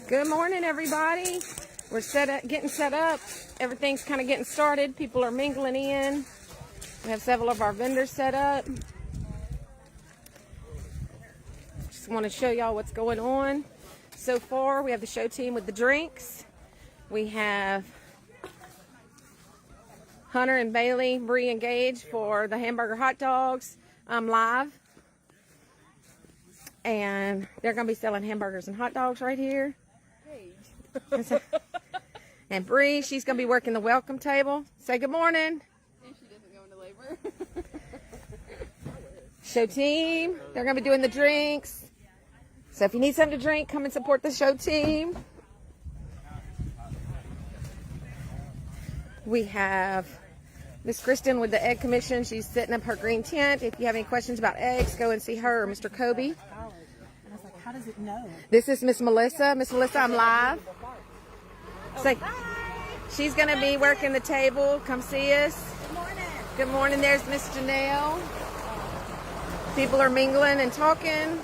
Good morning, everybody. We're getting set up. Everything's kind of getting started. People are mingling in. We have several of our vendors set up. Just want to show y'all what's going on. So far, we have the show team with the drinks. We have Hunter and Bailey, Bree and Gage for the hamburger hot dogs. I'm live. And they're going to be selling hamburgers and hot dogs right here. And Bree, she's going to be working the welcome table. Say good morning. And she doesn't go into labor. Show team, they're going to be doing the drinks. So if you need something to drink, come and support the show team. We have Miss Kristen with the Egg Commission. She's setting up her green tent. If you have any questions about eggs, go and see her or Mr. Kobe. And I was like, how does it know? This is Miss Melissa. Miss Melissa, I'm live. So she's going to be working the table. Come see us. Good morning. Good morning. There's Miss Janelle. People are mingling and talking.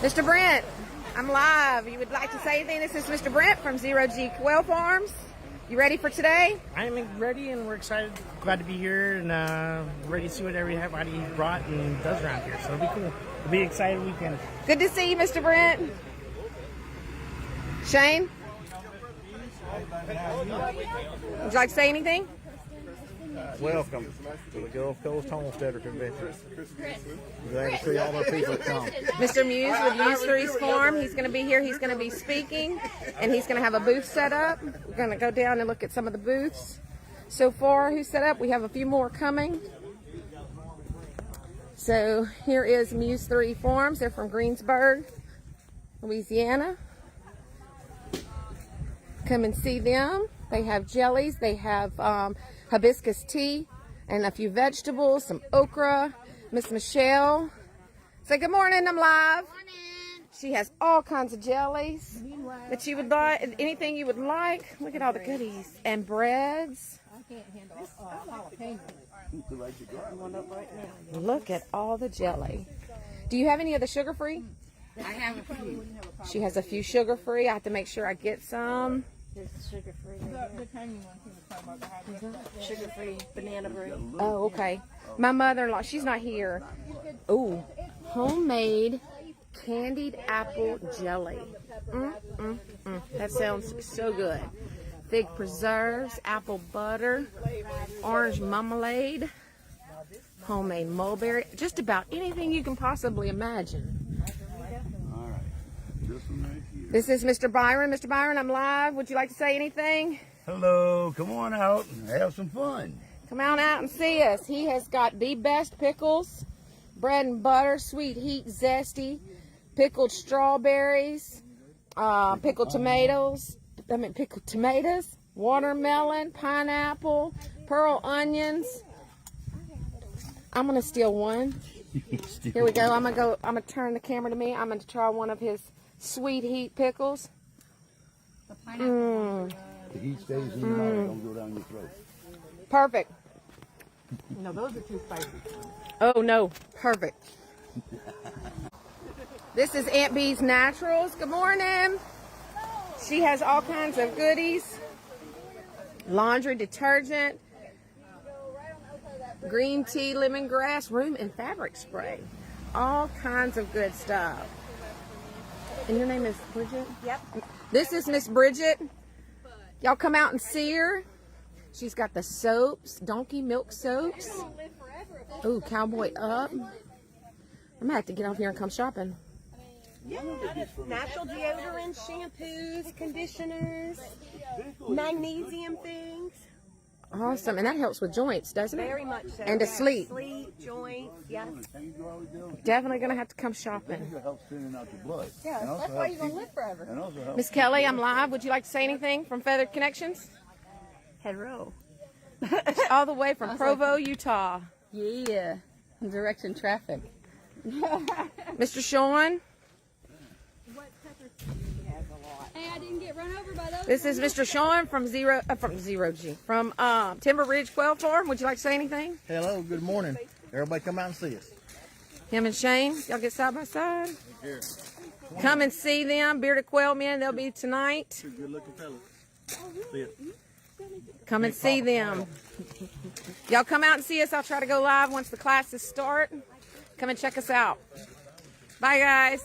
Mr. Brent, I'm live. You would like to say anything? This is Mr. Brent from Zero G Quail Farms. You ready for today? I'm ready and we're excited. Glad to be here and ready to see what everybody brought and does around here. So it'll be cool. It'll be an exciting weekend. Good to see you, Mr. Brent. Shane? Would you like to say anything? Welcome to the Gulfcoast Homesteading Convention. Glad to see all the people that come. Mr. Muse with Muse 3's Farm. He's going to be here. He's going to be speaking, and he's going to have a booth set up. We're going to go down and look at some of the booths. So far, who's set up? We have a few more coming. So here is Muse 3 Farms. They're from Greensburg, Louisiana. Come and see them. They have jellies. They have hibiscus tea and a few vegetables, some okra. Miss Michelle. Say good morning. I'm live. Good morning. She has all kinds of jellies that you would like. Anything you would like. Look at all the goodies and breads. I can't handle jalapeno. Look at all the jelly. Do you have any of the sugar-free? I have a few. She has a few sugar-free. I have to make sure I get some. There's sugar-free. The tiny one. Sugar-free banana bread. Oh, okay. My mother-in-law, she's not here. Oh, homemade candied apple jelly. That sounds so good. Fig preserves, apple butter, orange marmalade, homemade mulberry, just about anything you can possibly imagine. This is Mr. Byron. Mr. Byron, I'm live. Would you like to say anything? Hello, come on out and have some fun. Come on out and see us. He has got the best pickles, bread and butter, sweet heat, zesty, pickled strawberries, pickled tomatoes, watermelon, pineapple, pearl onions. I'm going to steal one. Here we go. I'm going to turn the camera to me. I'm going to try one of his sweet heat pickles. The pineapple. The heat stays in your mouth, don't go down your throat. Perfect. No, those are too spicy. Oh no, perfect. This is Aunt B's Naturals. Good morning. She has all kinds of goodies. Laundry detergent, green tea, lemongrass, room and fabric spray. All kinds of good stuff. And your name is Bridget? Yep. This is Miss Bridget. Y'all come out and see her. She's got the soaps, donkey milk soaps. Ooh, Cowboy Up. I'm gonna have to get off here and come shopping. Yeah, natural deodorants, shampoos, conditioners, magnesium things. Awesome, and that helps with joints, doesn't it? Very much so. And to yes. sleep. Sleep, joints, yes. Definitely gonna have to come shopping. It helps thinning out your blood. Yeah, that's why you're going to live forever. And also helps Miss Kelly, I'm live. Would you like to say anything from Feathered Connections? Hello. All the way from Provo, Utah. Yeah. I'm directing traffic. Mr. Sean. Hey, I didn't get run over by those. This is Mr. Sean from Timber Ridge Quail Farm. Would you like to say anything? Hello, good morning. Everybody come out and see us. Him and Shane, y'all get side by side. Here. Come and see them, Bearded Quail Men. They'll be tonight. Good looking fella. See it. Come and see them. Y'all come out and see us. I'll try to go live once the classes start. Come and check us out. Bye, guys.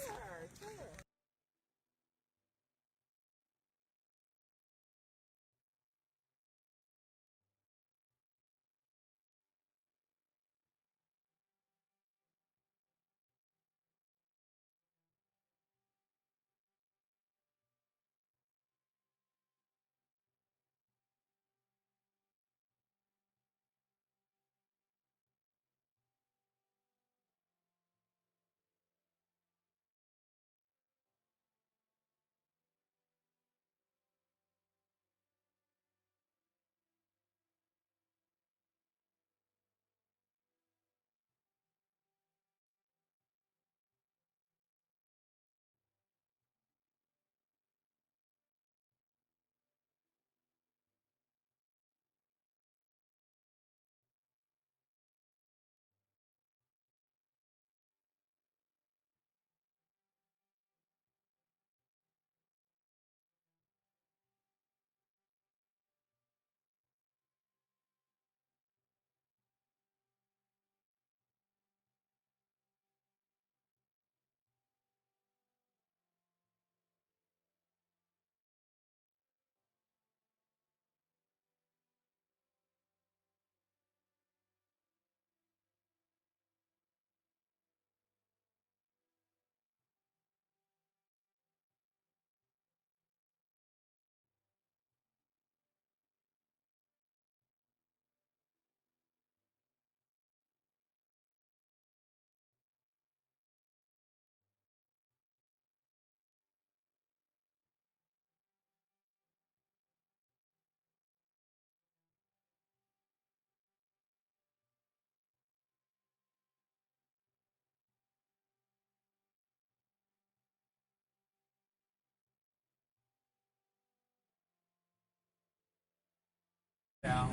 Now,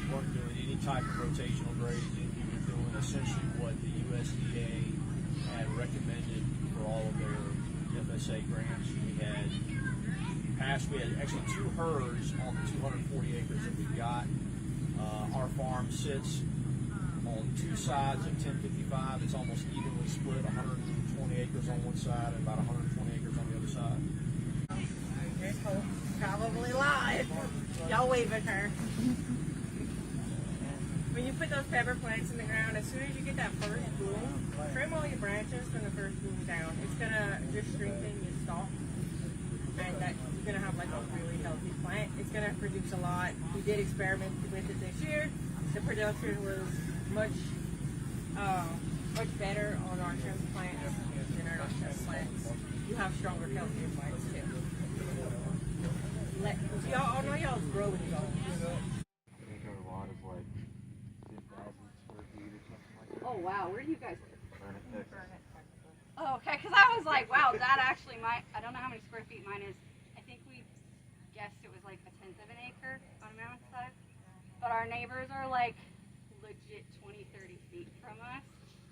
weren't doing any type of rotational grazing. We were doing essentially what the USDA had recommended for all of their FSA grants. We had actually 2 herds on the 240 acres that we've got. Our farm sits on 2 sides of 1055. It's almost evenly split, 120 acres on one side and about 120 acres on the other side. Here's Hope, probably live. Y'all wave at her. When you put those pepper plants in the ground, as soon as you get that first bloom, trim all your branches from the first bloom down. It's gonna just strengthen your stalk, and that you're gonna have like a really healthy plant. It's gonna produce a lot. We did experiment with it this year. The production was much better on our trim plants than our non-trim plants. You have stronger, healthier plants too. Y'all, I know y'all grow with y'all. Oh wow, where do you guys live? Oh, okay, because I was like, wow, that actually might, I don't know how many square feet mine is. I think we guessed it was like 1/10 of an acre on a mountainside. But our neighbors are like legit 20, 30 feet from us.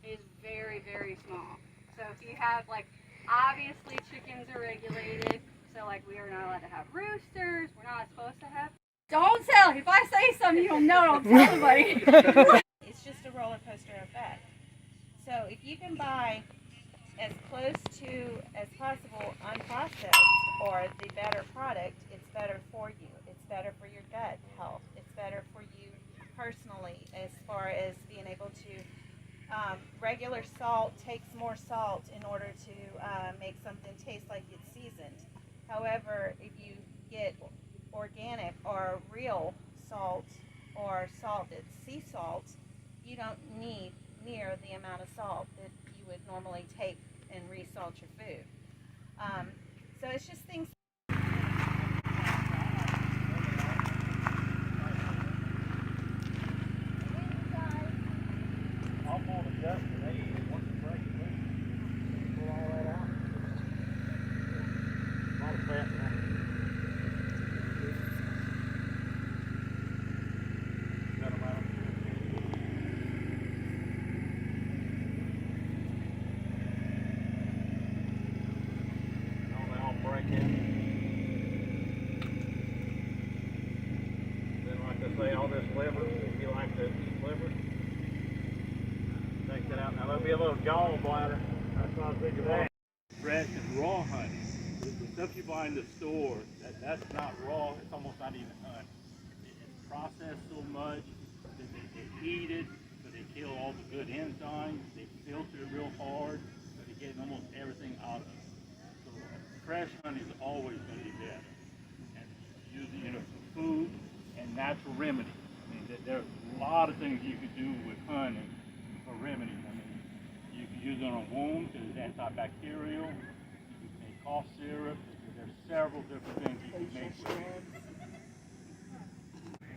It is very, very small. So if you have like, obviously chickens are regulated. So like we are not allowed to have roosters. We're not supposed to have. Don't tell. If I say something you don't know, don't tell anybody. It's just a roller coaster effect. So if you can buy as close to as possible unprocessed or the better product, it's better for you. It's better for your gut health. It's better for you personally as far as being able to. Regular salt takes more salt in order to make something taste like it's seasoned. However, if you get organic or real salt or salt that's sea salt, you don't need near the amount of salt that you would normally take and resalt your food. So it's just things. might be a little gallbladder. That's what I was thinking that. Fresh and raw honey. The stuff you buy in the store, that's not raw. It's almost not even honey. It's processed so much that they heat it, so they kill all the good enzymes. They filter it real hard, so they get almost everything out of it. So fresh honey is always going to be better. And using it for food and natural remedies. I mean, there's a lot of things you could do with honey for remedies. I mean, you can use it on wounds because it's antibacterial. You can make cough syrup. There's several different things you can make with it.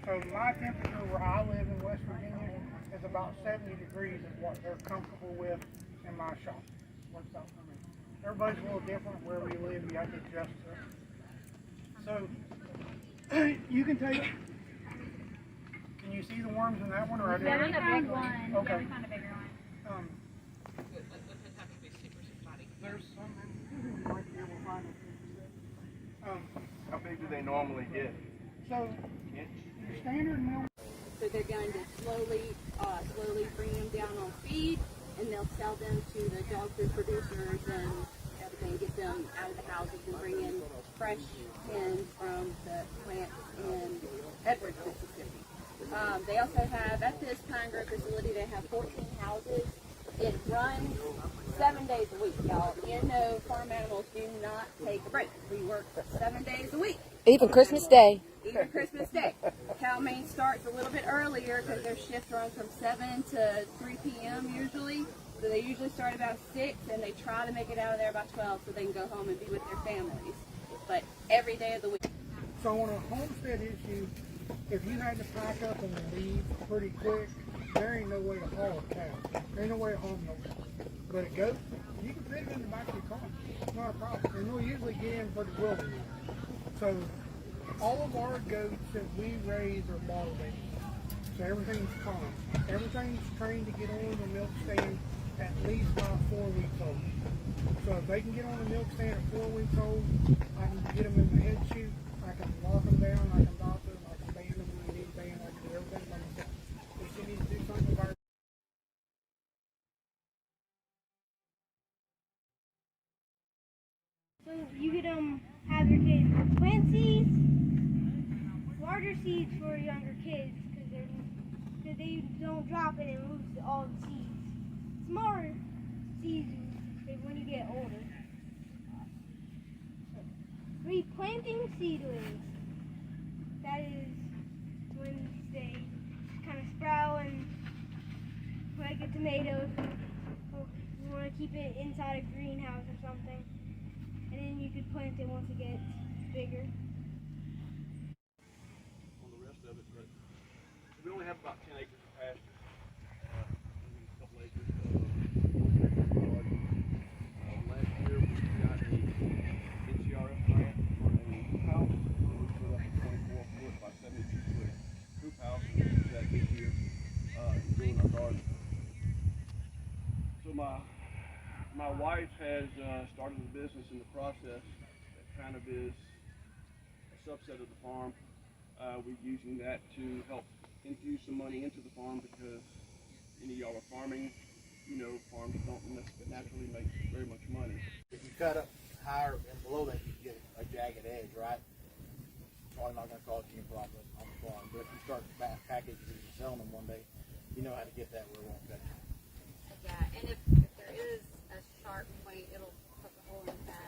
So my temperature where I live in West Virginia is about 70 degrees is what they're comfortable with in my shop. Works out for me. Everybody's a little different where we live. You have to adjust to it. So you can take. Can you see the worms in that one, or are they? Yeah, we found one. Okay. Yeah, we found a bigger one. There's some in might be able to find it. How big do they normally get? So your standard milk. So they're going to slowly bring them down on feed, and they'll sell them to the dog food producers and everything, get them out of the houses and bring in fresh hens from the plants in Edwards, Mississippi. They also have, at this pine grove facility, they have 14 houses. It runs 7 days a week, y'all. You know, farm animals do not take a break. We work 7 days a week. Even Christmas Day. Even Christmas Day. Cow main starts a little bit earlier because their shift runs from 7 to 3 p.m. usually. So they usually start about 6 and they try to make it out of there by 12 so they can go home and be with their families. But every day of the week. So on a homestead issue, if you had to pack up and leave pretty quick, there ain't no way to haul a cow. There ain't no way to haul no cow. But a goat, you can fit it in the back of your car. It's not a problem. And they'll usually get in pretty well. So all of our goats that we raise are bottle babies. So everything's calm. Everything's trained to get on the milk stand at least by 4 weeks old. So if they can get on the milk stand at 4 weeks old, I can get them in the head chute, I can lock them down, I can doctor them, I can band them when they need band, I can do everything by myself. If she needs to do something about it. So you could have your kids plant seeds, larger seeds for younger kids because they don't drop it and lose all the seeds. Smaller seeds when you get older. Replanting seedlings. That is when they kind of sprout and like a tomato. You want to keep it inside a greenhouse or something. And then you could plant it once it gets bigger. On the rest of it, but we only have about 10 acres of pasture. Maybe a couple acres of garden. Last year we got a NCRF grant for a hoop house. We put up a 24-foot by 72-foot hoop house, and we did that this year doing our garden. So my wife has started a business in the process that kind of is a subset of the farm. We're using that to help infuse some money into the farm because any of y'all are farming, you know, farms don't naturally make very much money. If you cut up higher and below that, you get a jagged edge, right? Probably not going to cause you any problem on the farm. But if you start packaging and selling them one day, you know how to get that where it won't cut you. Yeah, and if there is a sharp point, it'll put the hole in the bag.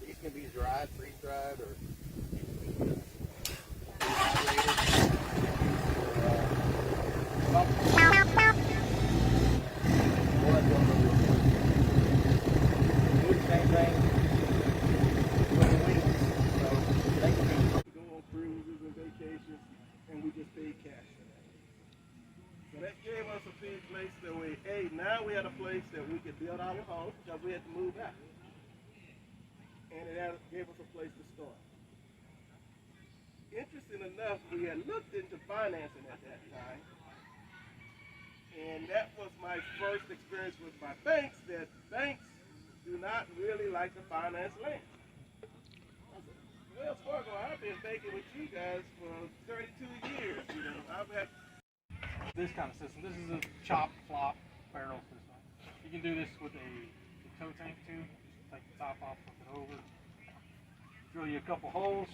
These can be dried, freeze-dried, or same thing with the wings. So they can be. We go on cruises and vacations, and we just paid cash for that. So that gave us a big place that now we had a place that we could build our house because we had to move out. And it gave us a place to start. Interesting enough, we had looked into financing at that time. And that was my first experience with my banks, that banks do not really like to finance land. I said, Wells Fargo, I've been banking with you guys for 32 years. You know, I've had This kind of system. This is a chop flop barrel system. You can do this with a tow tank too. Take the top off, flip it over, drill you a couple holes,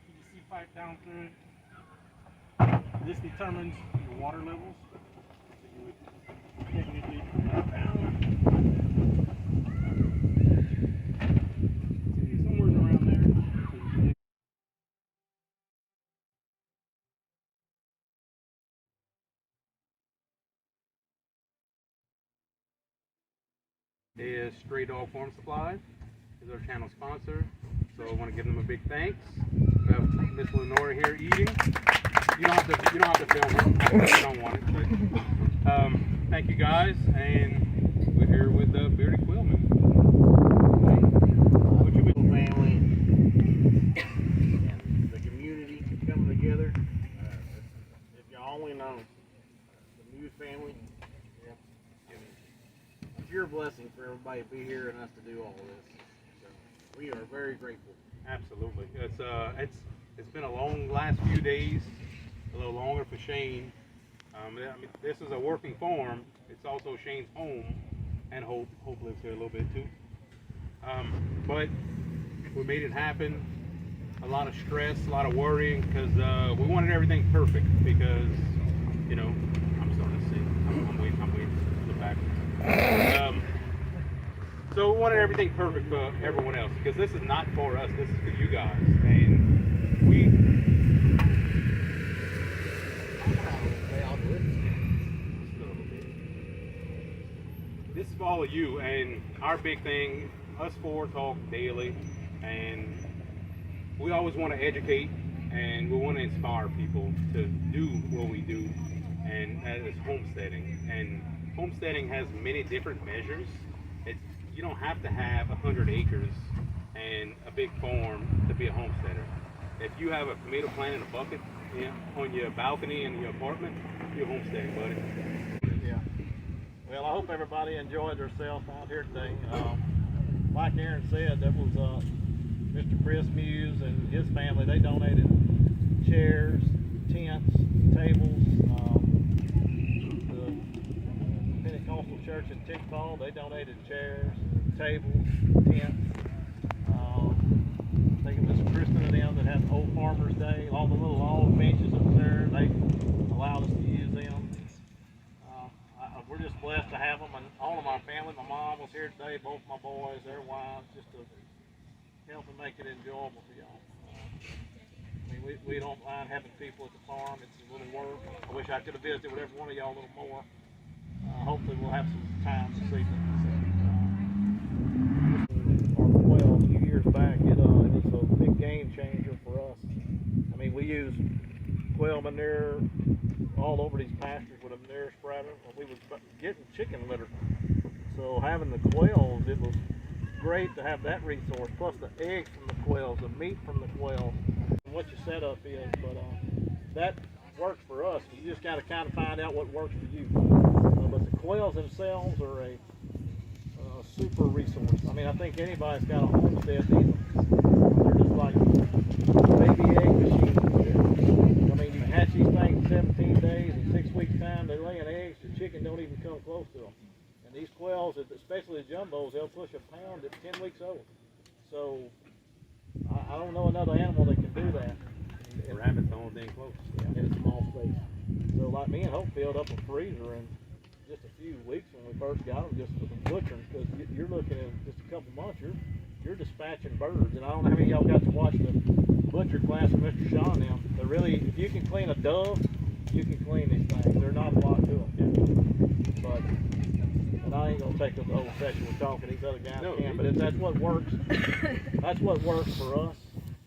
PVC pipe down through it. This determines your water levels. So you would technically put that down. Somewhere around there. Is Stray Dog Farm Supply, is our channel sponsor, so I want to give them a big thanks. We have Miss Lenora here eating. You don't have to film her if you don't want it, but thank you guys, and we're here with the Bearded Quailman. What's your little family and the community coming together? If you only know the Muse family, it's your blessing for everybody to be here and us to do all this. So we are very grateful. Absolutely, it's been a long last few days, a little longer for Shane. I mean, this is a working farm. It's also Shane's home, and Hope lives here a little bit too. But we made it happen. A lot of stress, a lot of worrying, because we wanted everything perfect. Because, you know, I'm starting to sing. I'm waiting to the back. So we wanted everything perfect for everyone else, because this is not for us. This is for you guys, and this is for all of you. And our big thing, us four talk daily, and we always want to educate, and we want to inspire people to do what we do, and that is homesteading. And homesteading has many different measures. You don't have to have 100 acres and a big farm to be a homesteader. If you have a tomato plant in a bucket, you know, on your balcony in your apartment, you're homesteading, buddy. Yeah. Well, I hope everybody enjoyed themselves out here today. Like Aaron said, that was Mr. Chris Muse and his family. They donated chairs, tents, tables. The Pentecostal Church in Tickfall, they donated chairs, tables, tents. I think it was Kristen and them that had Old Farmers Day. All the little log benches up there, they allowed us to use them. We're just blessed to have them, and all of my family. My mom was here today, both my boys, their wives, just to help and make it enjoyable for y'all. I mean, we don't mind having people at the farm. It's a little work. I wish I could have visited with every one of y'all a little more. Hopefully we'll have some time this evening. Our Quail a few years back, it was a big game changer for us. I mean, we use quail manure all over these pastures with a manure spreader. We was getting chicken litter. So having the quails, it was great to have that resource, plus the eggs from the quails, the meat from the quails, and what your setup is. But that works for us. You just got to kind of find out what works for you. But the quails themselves are a super resource. I mean, I think anybody's got a homestead needs them. They're just like baby egg machines. I mean, you hatch these things in 17 days. In 6 weeks' time, they're laying eggs. Your chicken don't even come close to them. And these quails, especially the jumbos, they'll push a pound at 10 weeks old. So I don't know another animal that can do that. Rabbits the whole thing close. Yeah, in a small space. So like me and Hope filled up a freezer in just a few weeks when we first got them, just for the butchering, because you're looking at just a couple months, you're dispatching birds. And I don't know how many of y'all got to watch the butcher class with Mr. Shaw now. They're really, if you can clean a dove, you can clean these things. They're not a lot to them. But, and I ain't gonna take up the whole session with talking, these other guys can, but that's what works. That's what works for us.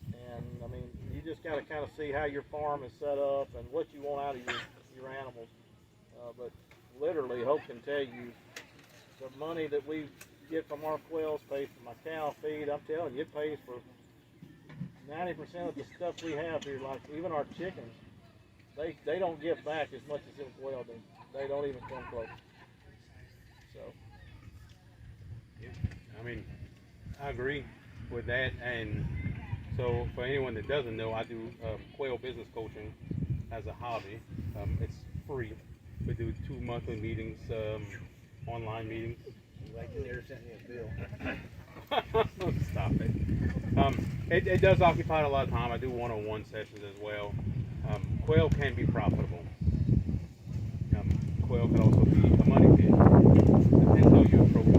And I mean, you just got to kind of see how your farm is set up and what you want out of your animals. But literally, Hope can tell you, the money that we get from our quails pays for my cow feed. I'm telling you, it pays for 90% of the stuff we have here. Like even our chickens, they don't give back as much as them quail do. They don't even come close. So, yeah, I mean, I agree with that. And so for anyone that doesn't know, I do quail business coaching. as a hobby. It's free. We do 2 monthly meetings, online meetings. Like you never sent me a bill. Stop it. It does occupy a lot of time. I do one-on-one sessions as well. Quail can be profitable. Quail can also be a money pit. Depends how you approach it.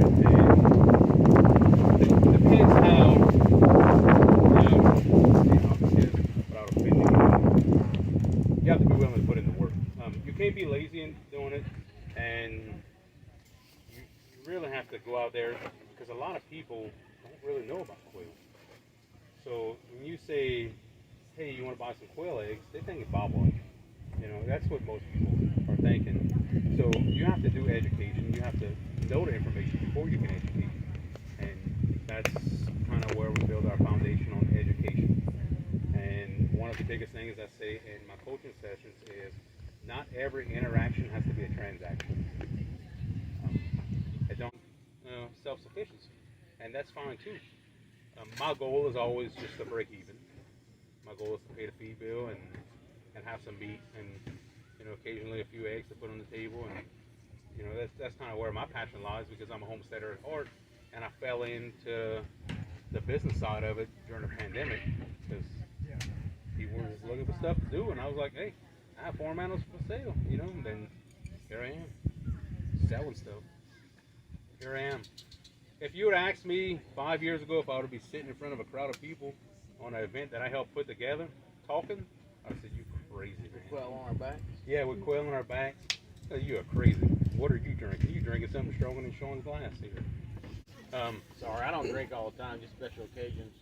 And it depends how, without offending you have to be willing to put in the work. You can't be lazy in doing it, and you really have to go out there, because a lot of people don't really know about quail. So when you say, hey, you want to buy some quail eggs, they think it's bobolink. That's what most people are thinking. So you have to do education. You have to know the information before you can educate. And that's kind of where we build our foundation on education. And one of the biggest things I say in my coaching sessions is not every interaction has to be a transaction. I don't self-sufficiency, and that's fine too. My goal is always just to break even. My goal is to pay the feed bill and have some meat and occasionally a few eggs to put on the table, and that's kind of where my passion lies, because I'm a homesteader at heart, and I fell into the business side of it during the pandemic because people were just looking for stuff to do, and I was like, hey, I have farm animals for sale, and then here I am selling stuff. Here I am. If you would asked me 5 years ago if I would be sitting in front of a crowd of people on an event that I helped put together talking, I said, you crazy, man. Quail on our backs? Yeah, with quail on our backs. Oh, you are crazy. What are you drinking? You drinking something stronger than Sean's glass here. Sorry, I don't drink all the time, just special occasions.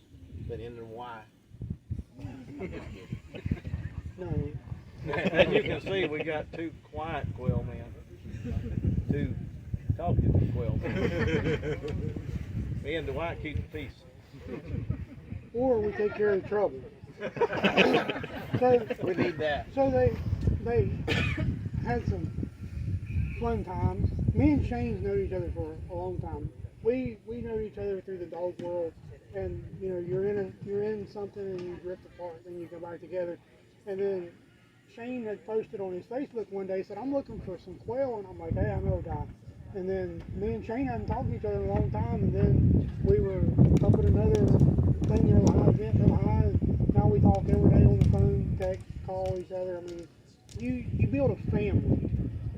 But in and why? No. As you can see, we got 2 quiet quail men, 2 talking quail men. Me and Dwight keep the peace. Or we take care of the trouble. So, We need that. So they had some fun times. Me and Shane's known each other for a long time. We know each other through the dog world, and you're in something and you drift apart, then you come back together. And then Shane had posted on his Facebook one day, said, I'm looking for some quail, and I'm like, hey, I know a guy. And then me and Shane hadn't talked to each other in a long time, and then we were up at another thing, event real high, and now we talk every day on the phone, text, call each other. I mean, you build a family,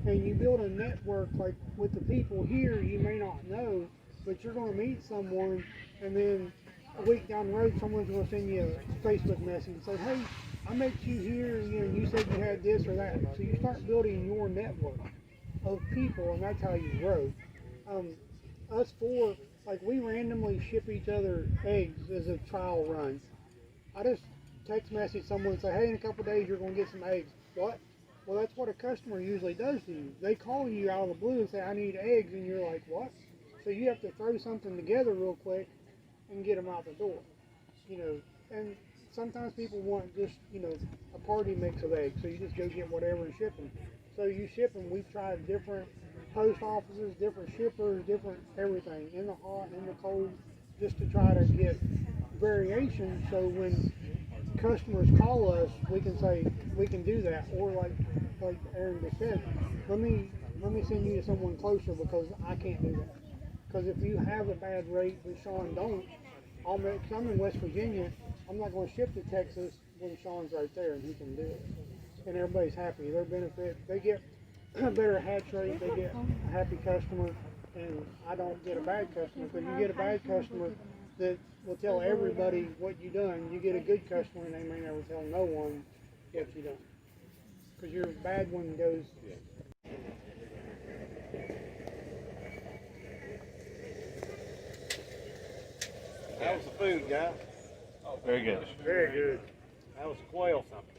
and you build a network. Like with the people here, you may not know, but you're going to meet someone, and then a week down the road, someone's going to send you a Facebook message and say, hey, I met you here, and you said you had this or that. So you start building your network of people, and that's how you grow. Us 4, like, we randomly ship each other eggs as a trial run. I just text message someone and say, hey, in a couple of days you're going to get some eggs. What? Well, that's what a customer usually does to you. They call you out of the blue and say, I need eggs, and you're like, what? So you have to throw something together real quick and get them out the door. And sometimes people want just, a party mix of eggs, so you just go get whatever and ship them. So you ship them. We've tried different post offices, different shippers, different everything, in the hot, in the cold, just to try to get variation, so when customers call us, we can say, we can do that. Or like Aaron just said, let me send you to someone closer, because I can't do that. Because if you have a bad rate but Sean don't, because I'm in West Virginia, I'm not going to ship to Texas when Sean's right there and he can do it. And everybody's happy. Their benefit, they get a better hatch rate, they get a happy customer, and I don't get a bad customer. Because you get a bad customer that will tell everybody what you done. You get a good customer and they may never tell no one what you done. Because your bad one goes. How was the food, guys? Very good. Very good. That was quail something.